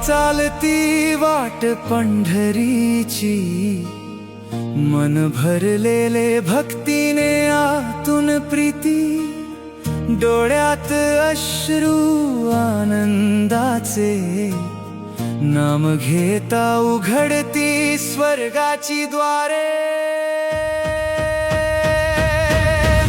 चालती वाट पंढरीची, मन भरलेले भक्तीने आतून प्रीती, डोळ्यात अश्रू आनंदाचे, नाम घेता उघडती स्वर्गाची द्वारे।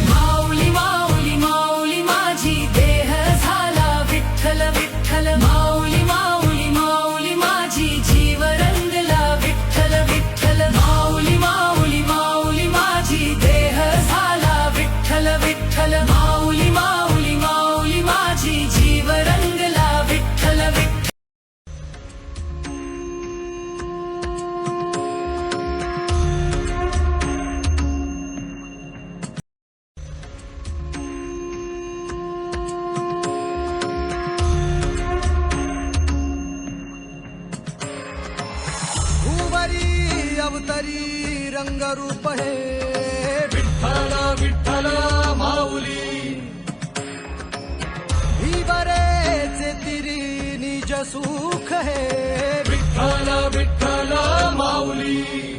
माऊली माऊली माऊली माझी देह झाला विठ्ठल विठ्ठल, माऊली माऊली माऊली माझी जीव रंगला विठ्ठल विठ्ठल, माऊली माऊली माऊली माझी देह झाला विठ्ठल विठ्ठल, माऊली माऊली माऊली माझी जीव रंगला विठ्ठल विठ्ठल। अवतरी रंगरूप हे विठ्ठल विठ्ठल माऊली, ही बरेचे तिरी निज सुख हे विठ्ठल विठ्ठल माऊली।